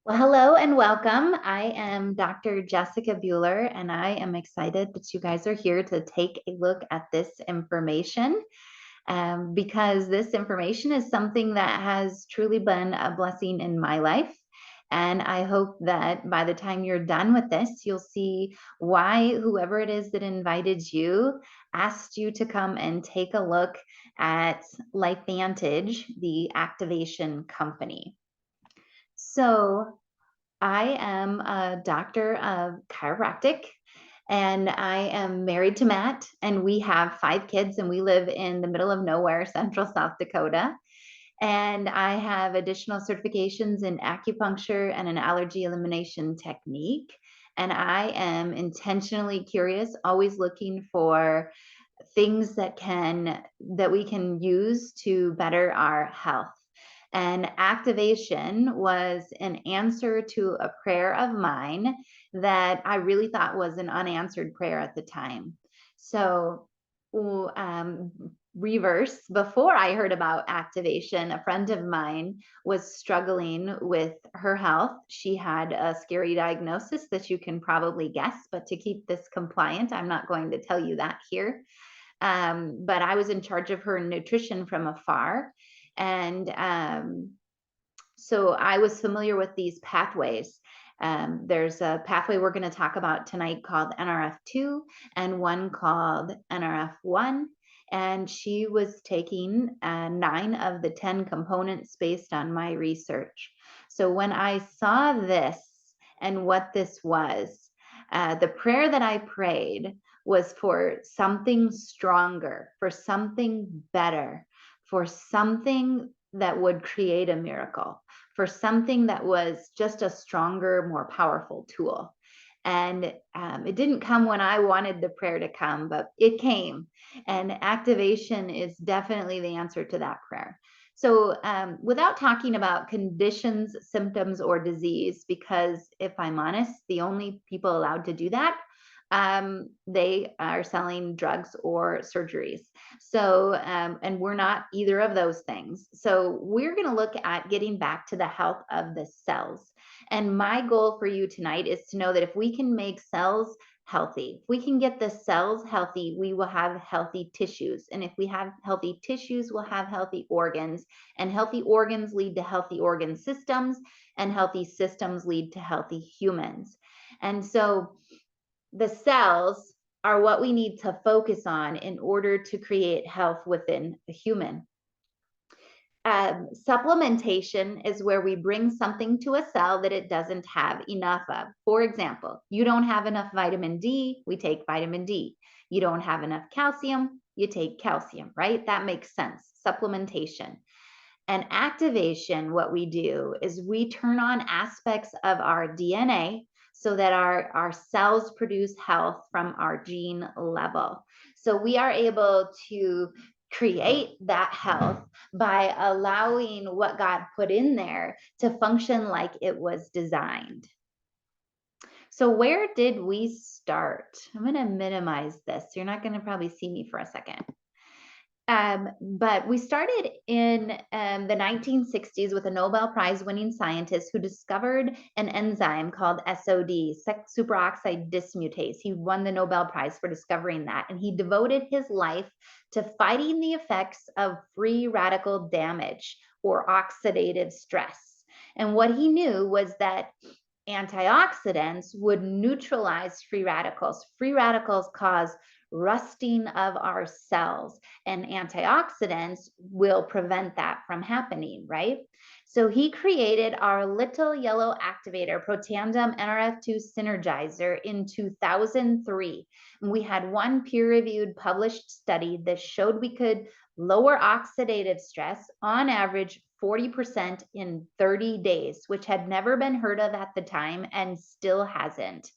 Well, hello and welcome. I am Dr. Jessica Bueller, and I am excited that you guys are here to take a look at this information because this information is something that has truly been a blessing in my life. And I hope that by the time you're done with this, you'll see why whoever it is that invited you asked you to come and take a look at LifeVantage, the activation company. So, I am a doctor of chiropractic and I am married to Matt, and we have 5 kids, and we live in the middle of nowhere, central South Dakota. And I have additional certifications in acupuncture and an allergy elimination technique. And I am intentionally curious, always looking for things that we can use to better our health. And activation was an answer to a prayer of mine that I really thought was an unanswered prayer at the time. So, um, reverse, before I heard about activation, a friend of mine was struggling with her health. She had a scary diagnosis that you can probably guess, but to keep this compliant, I'm not going to tell you that here. But I was in charge of her nutrition from afar. And so I was familiar with these pathways. There's a pathway we're going to talk about tonight called NRF2 and one called NRF1. And she was taking 9 of the 10 components based on my research. So when I saw this and what this was, the prayer that I prayed was for something stronger, for something better, for something that would create a miracle, for something that was just a stronger, more powerful tool. And it didn't come when I wanted the prayer to come, but it came. And activation is definitely the answer to that prayer. So, without talking about conditions, symptoms, or disease, because if I'm honest, the only people allowed to do that, they are selling drugs or surgeries. So, and we're not either of those things. So, we're going to look at getting back to the health of the cells. And my goal for you tonight is to know that if we can make cells healthy, if we can get the cells healthy, we will have healthy tissues. And if we have healthy tissues, we'll have healthy organs. And healthy organs lead to healthy organ systems, and healthy systems lead to healthy humans. And so, the cells are what we need to focus on in order to create health within a human. Supplementation is where we bring something to a cell that it doesn't have enough of. For example, you don't have enough vitamin D, we take vitamin D. You don't have enough calcium, you take calcium, right? That makes sense. Supplementation. And activation, what we do is we turn on aspects of our DNA so that our cells produce health from our gene level. So we are able to create that health by allowing what God put in there to function like it was designed. So, where did we start? I'm going to minimize this. You're not going to probably see me for a second. But we started in the 1960s with a Nobel Prize winning scientist who discovered an enzyme called SOD, superoxide dismutase. He won the Nobel Prize for discovering that, and he devoted his life to fighting the effects of free radical damage or oxidative stress. And what he knew was that antioxidants would neutralize free radicals. Free radicals cause rusting of our cells, and antioxidants will prevent that from happening, right? So he created our little yellow activator, Protandim NRF2 Synergizer, in 2003. And we had one peer-reviewed published study that showed we could lower oxidative stress on average 40% in 30 days, which had never been heard of at the time and still hasn't.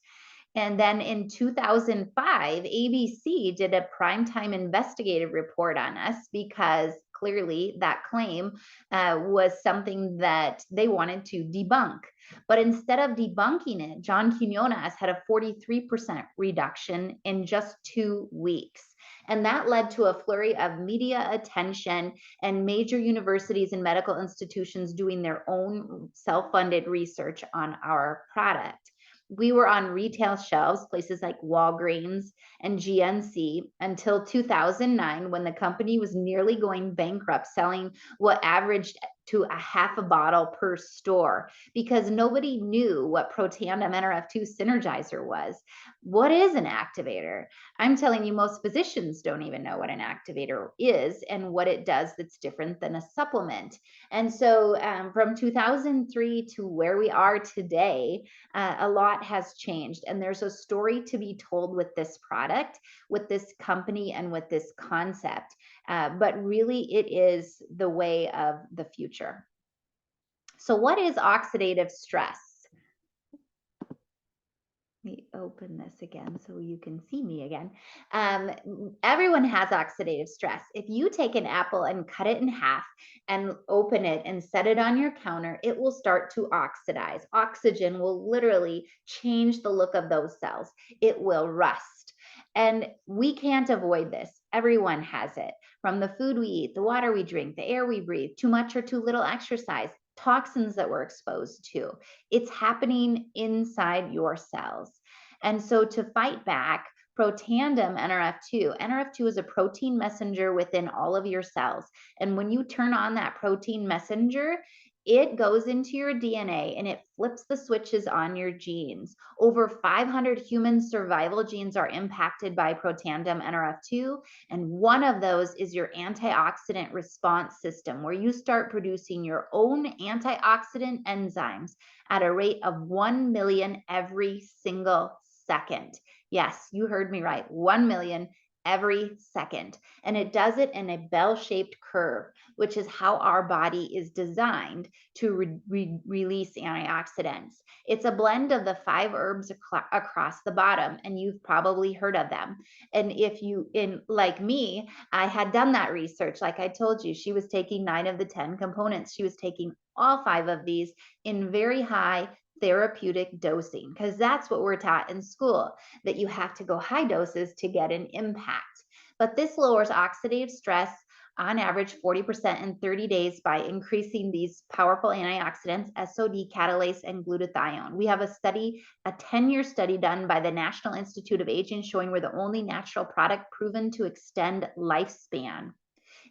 And then in 2005, ABC did a primetime investigative report on us because clearly that claim was something that they wanted to debunk. But instead of debunking it, John Quinones had a 43% reduction in just 2 weeks. And that led to a flurry of media attention and major universities and medical institutions doing their own self-funded research on our product. We were on retail shelves, places like Walgreens and GNC, until 2009, when the company was nearly going bankrupt, selling what averaged to a half a bottle per store, because nobody knew what Protandim Nrf2 Synergizer was. What is an activator? I'm telling you, most physicians don't even know what an activator is and what it does that's different than a supplement. And so from 2003 to where we are today, a lot has changed. And there's a story to be told with this product, with this company, and with this concept. But really, it is the way of the future. So what is oxidative stress? Let me open this again so you can see me again. Everyone has oxidative stress. If you take an apple and cut it in half and open it and set it on your counter, it will start to oxidize. Oxygen will literally change the look of those cells. It will rust. And we can't avoid this. Everyone has it. From the food we eat, the water we drink, the air we breathe, too much or too little exercise, toxins that we're exposed to. It's happening inside your cells. And so to fight back, Protandim Nrf2 is a protein messenger within all of your cells. And when you turn on that protein messenger, it goes into your DNA and it flips the switches on your genes. Over 500 human survival genes are impacted by Protandim Nrf2, and one of those is your antioxidant response system, where you start producing your own antioxidant enzymes at a rate of 1 million every single second. Yes, you heard me right, 1 million every second. And it does it in a bell-shaped curve, which is how our body is designed to release antioxidants. It's a blend of the 5 herbs across the bottom, and you've probably heard of them. And if you, like me, I had done that research. Like I told you, she was taking 9 of the 10 components. She was taking all 5 of these in very high therapeutic dosing, because that's what we're taught in school, that you have to go high doses to get an impact. But this lowers oxidative stress on average 40% in 30 days by increasing these powerful antioxidants, SOD, catalase, and glutathione. We have a study, a 10-year study done by the National Institute of Aging, showing we're the only natural product proven to extend lifespan.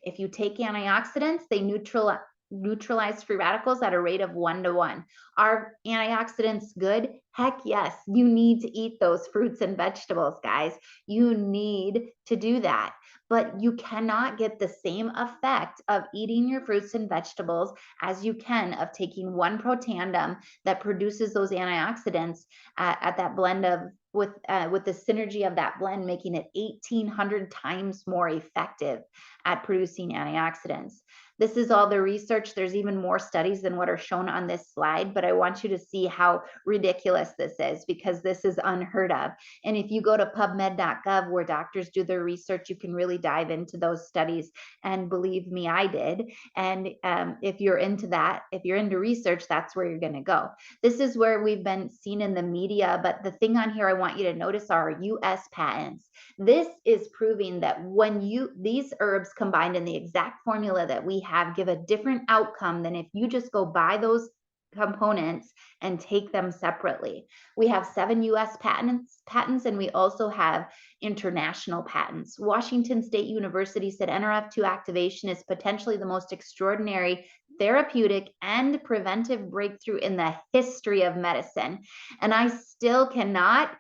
If you take antioxidants, they neutralize free radicals at a rate of 1-to-1. Are antioxidants good? Heck yes. You need to eat those fruits and vegetables, guys. You need to do that. But you cannot get the same effect of eating your fruits and vegetables as you can of taking one Protandim that produces those antioxidants at that blend of with the synergy of that blend, making it 1,800 times more effective at producing antioxidants. This is all the research. There's even more studies than what are shown on this slide, but I want you to see how ridiculous this is, because this is unheard of. And if you go to PubMed.gov, where doctors do their research, you can really dive into those studies. And believe me, I did. And if you're into that, if you're into research, that's where you're going to go. This is where we've been seen in the media, but the thing on here I want you to notice are US patents. This is proving that when these herbs combined in the exact formula that we have give a different outcome than if you just go buy those components and take them separately. We have 7 US patents, and we also have international patents. Washington State University said Nrf2 activation is potentially the most extraordinary therapeutic and preventive breakthrough in the history of medicine. And I still cannot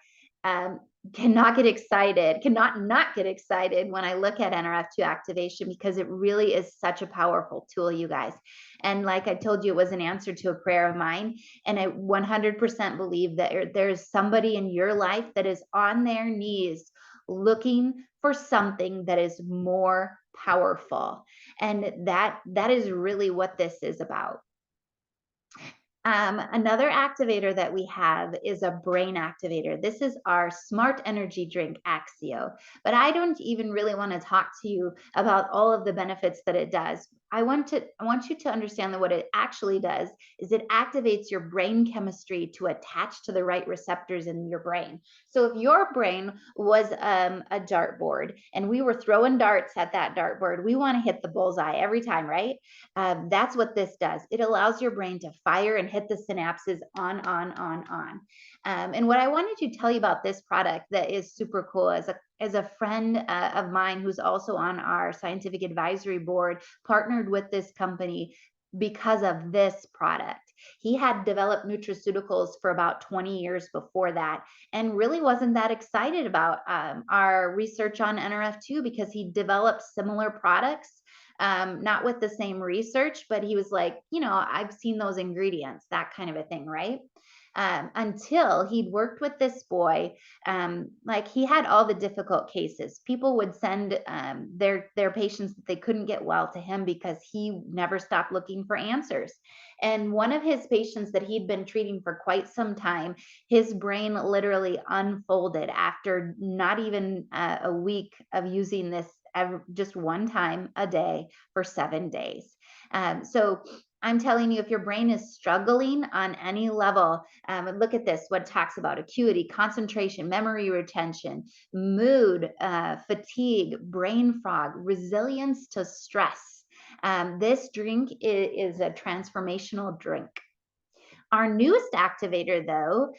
not get excited when I look at Nrf2 activation, because it really is such a powerful tool, you guys. And like I told you, it was an answer to a prayer of mine. And I 100% believe that there's somebody in your life that is on their knees looking for something that is more powerful. And that is really what this is about. Another activator that we have is a brain activator. This is our smart energy drink, Axio. But I don't even really want to talk to you about all of the benefits that it does. I want you to understand that what it actually does is it activates your brain chemistry to attach to the right receptors in your brain. So if your brain was a dartboard and we were throwing darts at that dartboard, we want to hit the bullseye every time, right? That's what this does. It allows your brain to fire and hit the synapses on. And what I wanted to tell you about this product that is super cool as a friend of mine who's also on our scientific advisory board partnered with this company because of this product. He had developed nutraceuticals for about 20 years before that and really wasn't that excited about our research on NRF2 because he developed similar products, not with the same research, but he was like, I've seen those ingredients, that kind of a thing, right? Until he'd worked with this boy. Like he had all the difficult cases. People would send their patients that they couldn't get well to him because he never stopped looking for answers. And one of his patients that he'd been treating for quite some time, his brain literally unfolded after not even a week of using this just one time a day for 7 days. So I'm telling you, if your brain is struggling on any level, look at this, what it talks about: acuity, concentration, memory retention, mood, fatigue, brain fog, resilience to stress. This drink is a transformational drink. Our newest activator, though,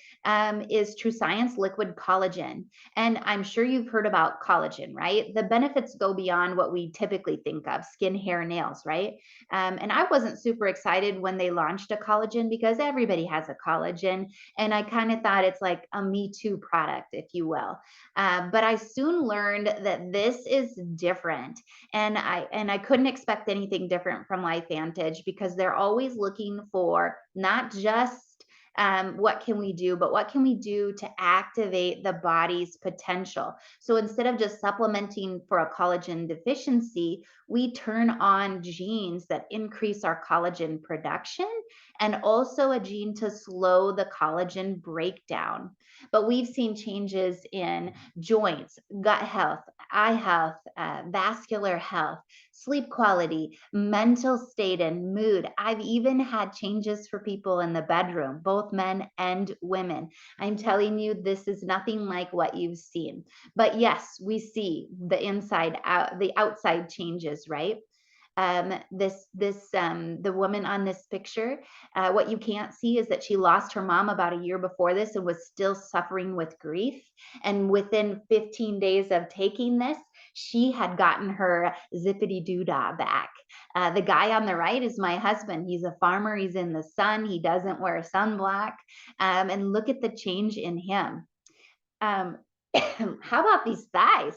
is TrueScience Liquid Collagen. And I'm sure you've heard about collagen, right? The benefits go beyond what we typically think of: skin, hair, nails, right? And I wasn't super excited when they launched a collagen because everybody has a collagen. And I kind of thought it's like a Me Too product, if you will. But I soon learned that this is different. And I couldn't expect anything different from LifeVantage because they're always looking for not just what can we do, but what can we do to activate the body's potential. So instead of just supplementing for a collagen deficiency, we turn on genes that increase our collagen production and also a gene to slow the collagen breakdown. But we've seen changes in joints, gut health, eye health, vascular health, sleep quality, mental state, and mood. I've even had changes for people in the bedroom, both men and women. I'm telling you, this is nothing like what you've seen. But yes, we see the inside out, the outside changes, right? The woman on this picture, what you can't see is that she lost her mom about a year before this and was still suffering with grief. And within 15 days of taking this, she had gotten her zippity doodah back. The guy on the right is my husband. He's a farmer. He's in the sun. He doesn't wear sunblock. And look at the change in him. How about these thighs?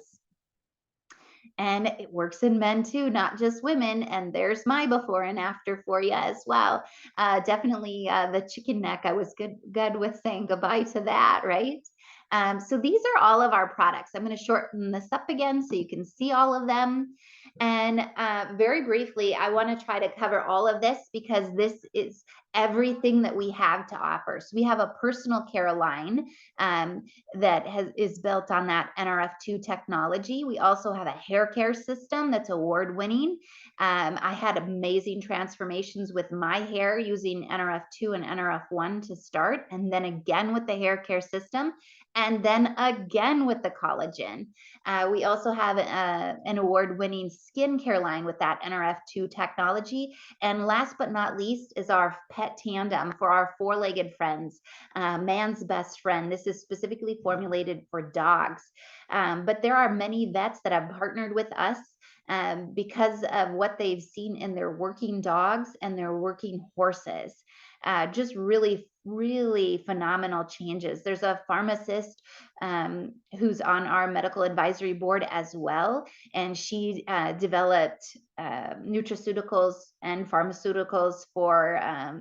And it works in men too, not just women. And there's my before and after for you as well. Definitely the chicken neck, I was good with saying goodbye to that, right? So these are all of our products. I'm going to shorten this up again so you can see all of them. And very briefly, I want to try to cover all of this because this is everything that we have to offer. So we have a personal care line that is built on that NRF2 technology. We also have a hair care system that's award winning. I had amazing transformations with my hair using NRF2 and NRF1 to start, and then again with the hair care system, and then again with the collagen. We also have an award-winning skincare line with that NRF2 technology. And last but not least is our pet tandem for our four-legged friends, man's best friend. This is specifically formulated for dogs. But there are many vets that have partnered with us because of what they've seen in their working dogs and their working horses. Just really, really phenomenal changes. There's a pharmacist who's on our medical advisory board as well, and she developed nutraceuticals and pharmaceuticals for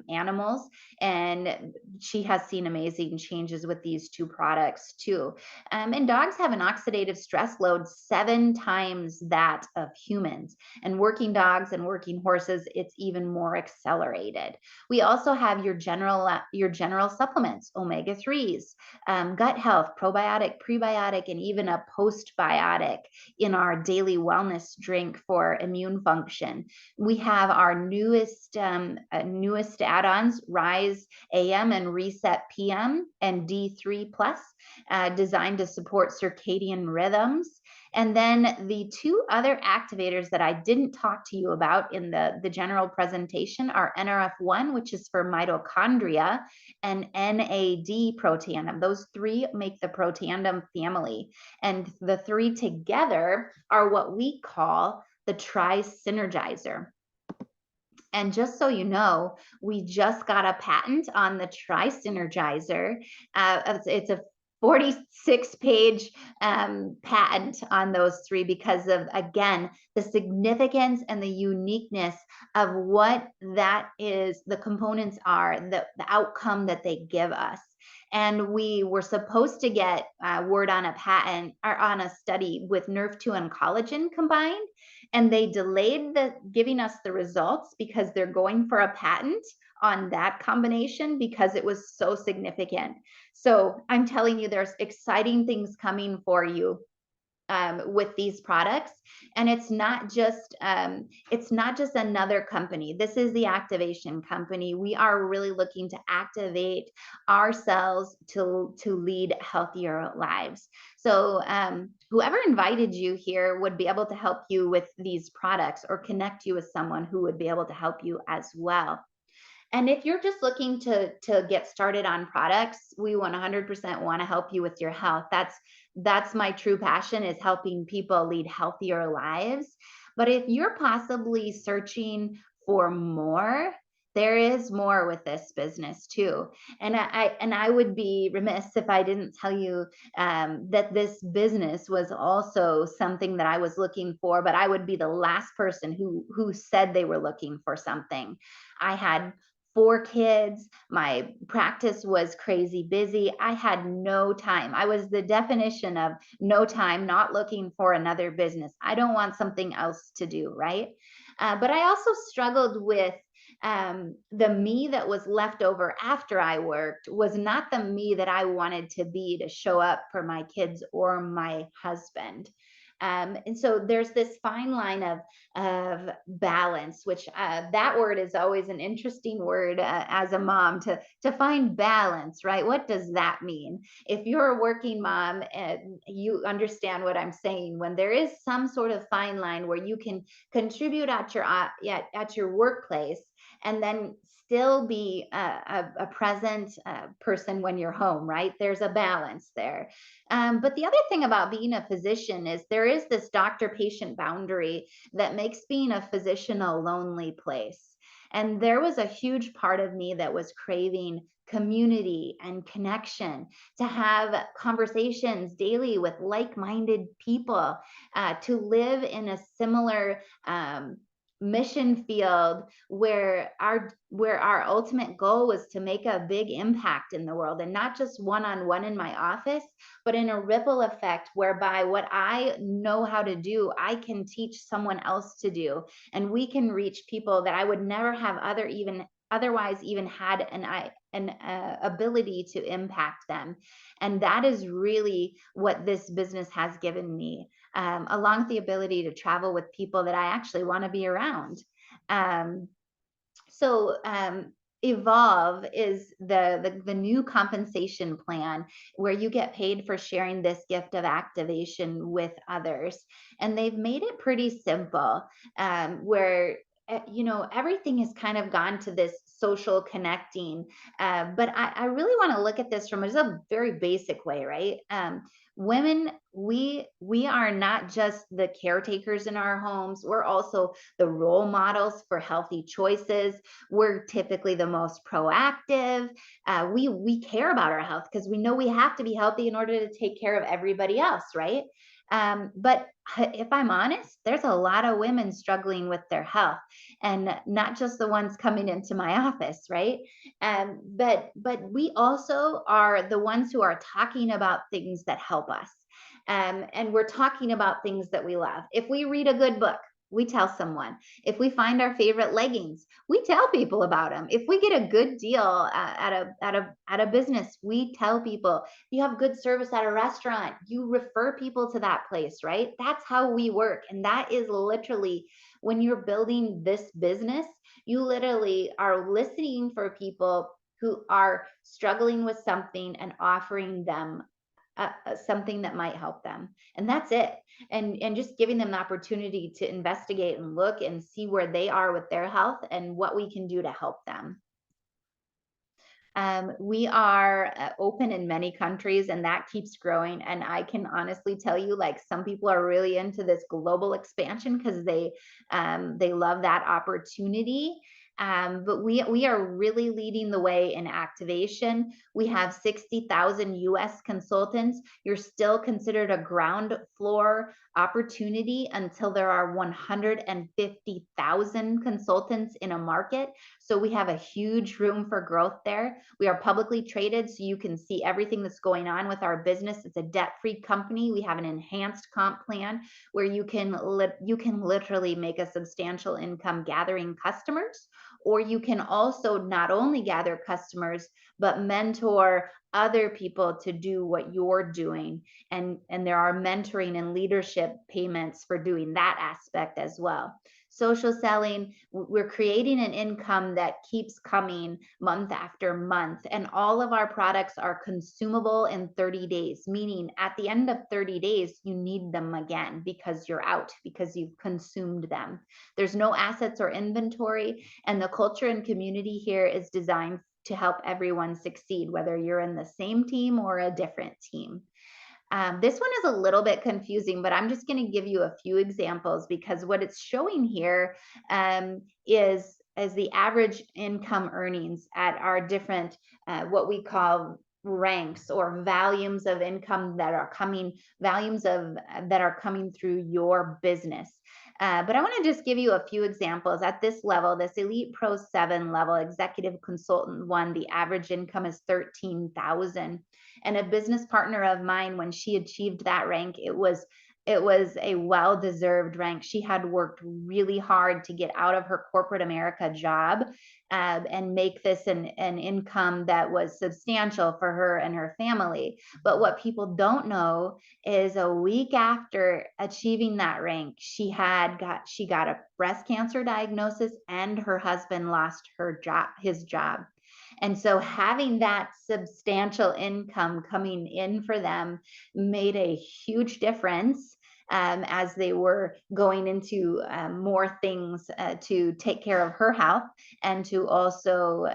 animals, and she has seen amazing changes with these two products too. And dogs have an oxidative stress load 7 times that of humans, and working dogs and working horses, it's even more accelerated. We also have your general general supplements, omega-3s, gut health, probiotic, prebiotic, and even a postbiotic in our daily wellness drink for immune function. We have our newest add-ons, Rise AM and Reset PM and D3 Plus, designed to support circadian rhythms. And then the two other activators that I didn't talk to you about in the general presentation are NRF1, which is for mitochondria, and NAD proteandum. Those three make the proteandum family. And the three together are what we call the tri-synergizer. And just so you know, we just got a patent on the tri-synergizer. It's a 46-page patent on those three because of, again, the significance and the uniqueness of what that is, the components are, the outcome that they give us. And we were supposed to get word on a patent or on a study with Nerve2 and collagen combined, and they delayed giving us the results because they're going for a patent on that combination because it was so significant. So I'm telling you, there's exciting things coming for you with these products. And it's not just another company. This is the activation company. We are really looking to activate ourselves to lead healthier lives. So whoever invited you here would be able to help you with these products or connect you with someone who would be able to help you as well. And if you're just looking to get started on products, we 100% want to help you with your health. That's my true passion, is helping people lead healthier lives. But if you're possibly searching for more, there is more with this business too. And I would be remiss if I didn't tell you that this business was also something that I was looking for, but I would be the last person who said they were looking for something. I had 4 kids. My practice was crazy busy. I had no time. I was the definition of no time, not looking for another business. I don't want something else to do, right? But I also struggled with the me that was left over after I worked was not the me that I wanted to be to show up for my kids or my husband. And so there's this fine line of balance, which that word is always an interesting word as a mom to find balance, right? What does that mean? If you're a working mom and you understand what I'm saying, when there is some sort of fine line where you can contribute at your workplace and then still be a present person when you're home, right? There's a balance there. But the other thing about being a physician is there is this doctor-patient boundary that makes being a physician a lonely place. And there was a huge part of me that was craving community and connection, to have conversations daily with like-minded people, to live in a similar mission field where our ultimate goal was to make a big impact in the world, and not just one-on-one in my office, but in a ripple effect whereby what I know how to do, I can teach someone else to do, and we can reach people that I would never have otherwise even had an ability to impact them. And that is really what this business has given me, along with the ability to travel with people that I actually want to be around. So Evolve is the new compensation plan where you get paid for sharing this gift of activation with others. And they've made it pretty simple, where everything has kind of gone to this social connecting. But I really want to look at this from a very basic way, right? Women, we are not just the caretakers in our homes. We're also the role models for healthy choices. We're typically the most proactive. We care about our health because we know we have to be healthy in order to take care of everybody else, right? But if I'm honest, there's a lot of women struggling with their health, and not just the ones coming into my office, right? But we also are the ones who are talking about things that help us. And we're talking about things that we love. If we read a good book, we tell someone. If we find our favorite leggings, we tell people about them. If we get a good deal at a business, we tell people. If you have good service at a restaurant, you refer people to that place, right? That's how we work. And that is literally when you're building this business, you literally are listening for people who are struggling with something and offering them something that might help them, and that's it. And just giving them the opportunity to investigate and look and see where they are with their health and what we can do to help them. We are open in many countries, and that keeps growing. And I can honestly tell you, like, some people are really into this global expansion because they love that opportunity. But we are really leading the way in activation. We have 60,000 US consultants. You're still considered a ground floor opportunity until there are 150,000 consultants in a market. So we have a huge room for growth there. We are publicly traded, so you can see everything that's going on with our business. It's a debt-free company. We have an enhanced comp plan where you can literally make a substantial income gathering customers, or you can also not only gather customers but mentor other people to do what you're doing. And there are mentoring and leadership payments for doing that aspect as well. Social selling, we're creating an income that keeps coming month after month. And all of our products are consumable in 30 days, meaning at the end of 30 days, you need them again because you're out, because you've consumed them. There's no assets or inventory. And the culture and community here is designed to help everyone succeed, whether you're in the same team or a different team. This one is a little bit confusing, but I'm just going to give you a few examples because what it's showing here is the average income earnings at our different, what we call ranks or volumes of income that are coming, that are coming through your business. But I want to just give you a few examples. At this level, this Elite Pro 7 level executive consultant one, the average income is 13,000. And a business partner of mine, when she achieved that rank, it was a well-deserved rank. She had worked really hard to get out of her corporate America job and make this an income that was substantial for her and her family. But what people don't know is a week after achieving that rank, she got a breast cancer diagnosis and her husband lost his job. And so having that substantial income coming in for them made a huge difference as they were going into more things to take care of her health and to also,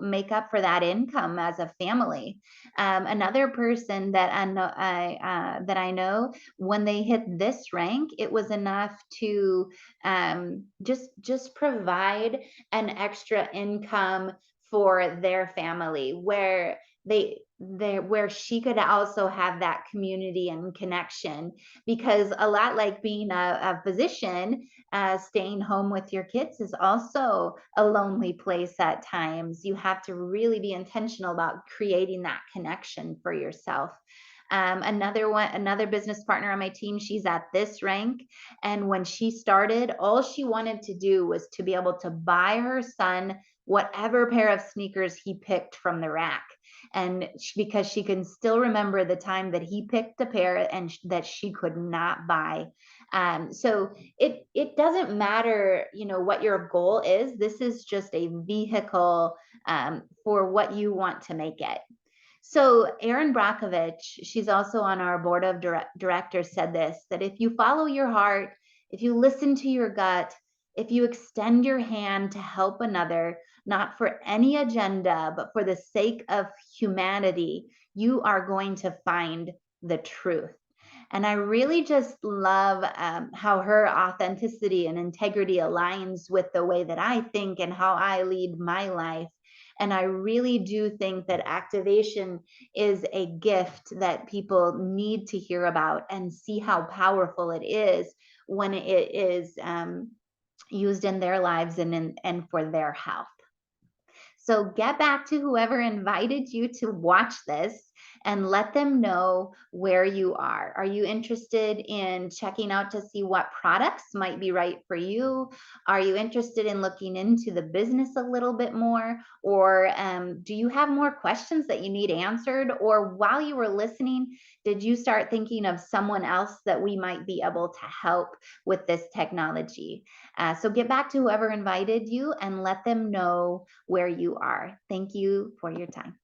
make up for that income as a family. Another person that I know, when they hit this rank, it was enough to just provide an extra income for their family, where where she could also have that community and connection. Because a lot like being a physician, staying home with your kids is also a lonely place at times. You have to really be intentional about creating that connection for yourself. Another business partner on my team, she's at this rank. And when she started, all she wanted to do was to be able to buy her son whatever pair of sneakers he picked from the rack. And because she can still remember the time that he picked a pair and that she could not buy. So it doesn't matter, what your goal is. This is just a vehicle for what you want to make it. So Erin Brockovich, she's also on our board of directors, said this, that if you follow your heart, if you listen to your gut, if you extend your hand to help another, not for any agenda, but for the sake of humanity, you are going to find the truth. And I really just love how her authenticity and integrity aligns with the way that I think and how I lead my life. And I really do think that activation is a gift that people need to hear about and see how powerful it is when it is used in their lives and for their health. So get back to whoever invited you to watch this. and let them know where you are. Are you interested in checking out to see what products might be right for you? Are you interested in looking into the business a little bit more? Or do you have more questions that you need answered? Or while you were listening, did you start thinking of someone else that we might be able to help with this technology? So get back to whoever invited you and let them know where you are. Thank you for your time.